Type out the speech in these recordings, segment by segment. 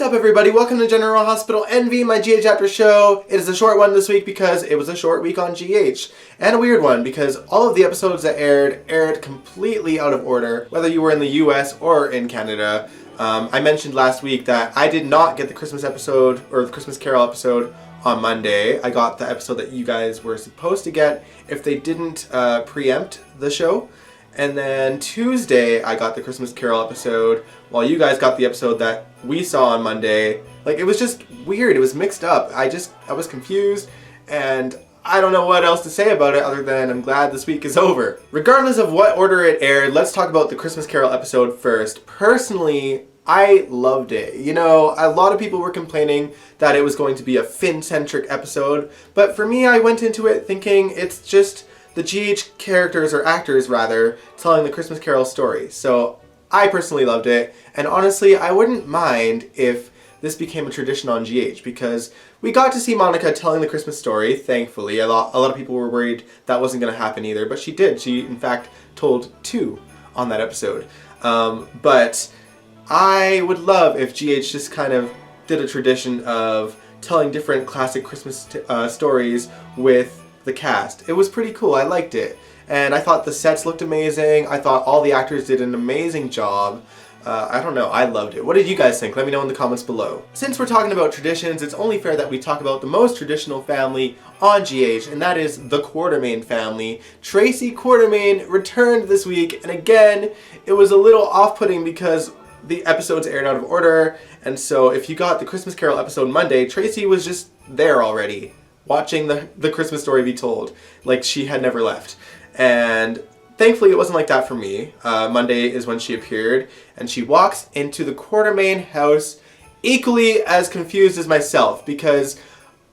up, everybody? Welcome to General Hospital Envy, my GH After show. It is a short one this week because it was a short week on GH. And a weird one because all of the episodes that aired completely out of order, whether you were in the US or in Canada. I mentioned last week that I did not get the Christmas episode, or the Christmas Carol episode, on Monday. I got the episode that you guys were supposed to get if they didn't preempt the show. And then Tuesday, I got the Christmas Carol episode, while you guys got the episode that we saw on Monday. Like, it was just weird. It was mixed up. I was confused, and I don't know what else to say about it other than I'm glad this week is over. Regardless of what order it aired, let's talk about the Christmas Carol episode first. Personally, I loved it. You know, a lot of people were complaining that it was going to be a Finn-centric episode, but for me, I went into it thinking it's just the GH characters, or actors rather, telling the Christmas Carol story. So I personally loved it, and honestly, I wouldn't mind if this became a tradition on GH, because we got to see Monica telling the Christmas story, thankfully. A lot of people were worried that wasn't going to happen either, but she did. She, in fact, told two on that episode. But I would love if GH just kind of did a tradition of telling different classic Christmas stories with the cast. It was pretty cool. I liked it. And I thought the sets looked amazing. I thought all the actors did an amazing job. I don't know. I loved it. What did you guys think? Let me know in the comments below. Since we're talking about traditions, it's only fair that we talk about the most traditional family on GH, and that is the Quartermaine family. Tracy Quartermaine returned this week, and again, it was a little off-putting because the episodes aired out of order, and so if you got the Christmas Carol episode Monday, Tracy was just there already, watching the Christmas story be told, like she had never left. And thankfully it wasn't like that for me. Monday is when she appeared, and she walks into the Quartermaine house equally as confused as myself, because,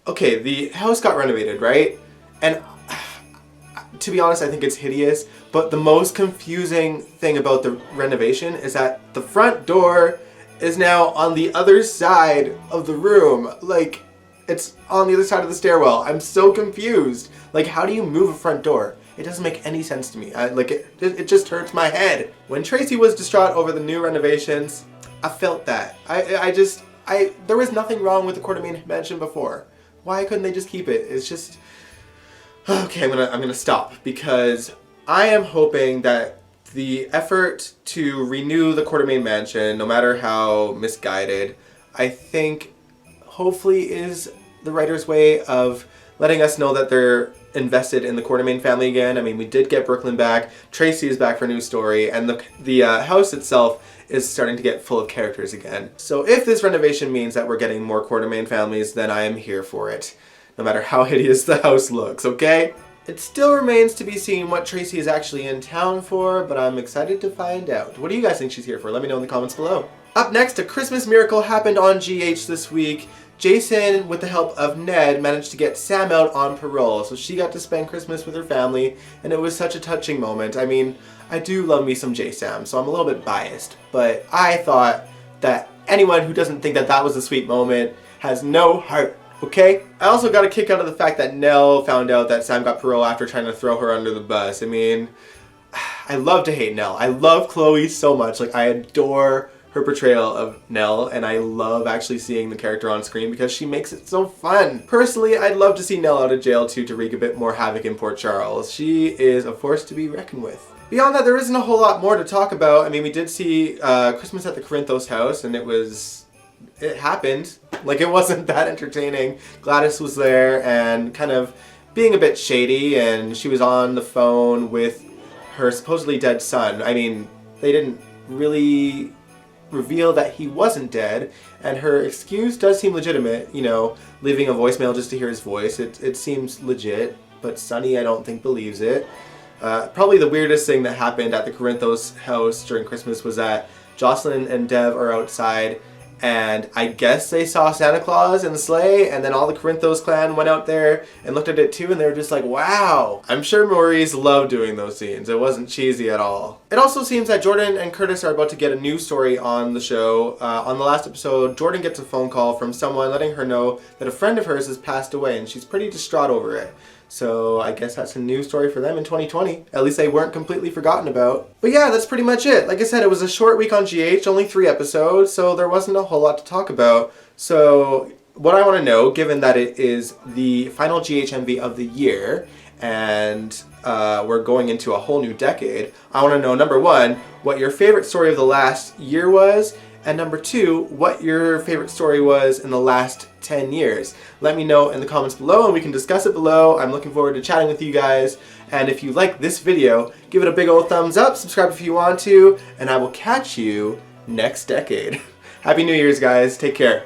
okay, the house got renovated, right? And to be honest, I think it's hideous, but the most confusing thing about the renovation is that the front door is now on the other side of the room. Like, it's on the other side of the stairwell. I'm so confused. Like, how do you move a front door? It doesn't make any sense to me. It just hurts my head. When Tracy was distraught over the new renovations, I felt that. There was nothing wrong with the Quartermaine mansion before. Why couldn't they just keep it? It's just, okay, I'm gonna stop, because I am hoping that the effort to renew the Quartermaine mansion, no matter how misguided, I think hopefully is the writer's way of letting us know that they're invested in the Quartermaine family again. I mean, we did get Brooklyn back, Tracy is back for a new story, and the house itself is starting to get full of characters again. So if this renovation means that we're getting more Quartermaine families, then I am here for it, no matter how hideous the house looks, okay? It still remains to be seen what Tracy is actually in town for, but I'm excited to find out. What do you guys think she's here for? Let me know in the comments below. Up next, a Christmas miracle happened on GH this week. Jason, with the help of Ned, managed to get Sam out on parole, so she got to spend Christmas with her family, and it was such a touching moment. I mean, I do love me some J-Sam, so I'm a little bit biased, but I thought that anyone who doesn't think that that was a sweet moment has no heart, okay? I also got a kick out of the fact that Nell found out that Sam got parole after trying to throw her under the bus. I mean, I love to hate Nell. I love Chloe so much. Like, I adore her portrayal of Nell, and I love actually seeing the character on screen because she makes it so fun. Personally, I'd love to see Nell out of jail too, to wreak a bit more havoc in Port Charles. She is a force to be reckoned with. Beyond that, there isn't a whole lot more to talk about. I mean, we did see Christmas at the Corinthos house, and it happened. Like, it wasn't that entertaining. Gladys was there and kind of being a bit shady, and she was on the phone with her supposedly dead son. I mean, they didn't really reveal that he wasn't dead, and her excuse does seem legitimate, you know, leaving a voicemail just to hear his voice. It seems legit, but Sunny, I don't think, believes it. Probably the weirdest thing that happened at the Corinthos house during Christmas was that Jocelyn and Dev are outside, and I guess they saw Santa Claus in the sleigh, and then all the Corinthos clan went out there and looked at it too, and they were just like, wow. I'm sure Maurice loved doing those scenes. It wasn't cheesy at all. It also seems that Jordan and Curtis are about to get a new story on the show. On the last episode, Jordan gets a phone call from someone letting her know that a friend of hers has passed away, and she's pretty distraught over it. So I guess that's a new story for them in 2020. At least they weren't completely forgotten about. But yeah, that's pretty much it. Like I said, it was a short week on GH, only 3 episodes, so there wasn't a whole lot to talk about. So what I want to know, given that it is the final GHMV of the year, and we're going into a whole new decade, I want to know, number 1, what your favorite story of the last year was, and number 2, what your favorite story was in the last 10 years. Let me know in the comments below and we can discuss it below. I'm looking forward to chatting with you guys. And if you like this video, give it a big old thumbs up, subscribe if you want to, and I will catch you next decade. Happy New Year's, guys. Take care.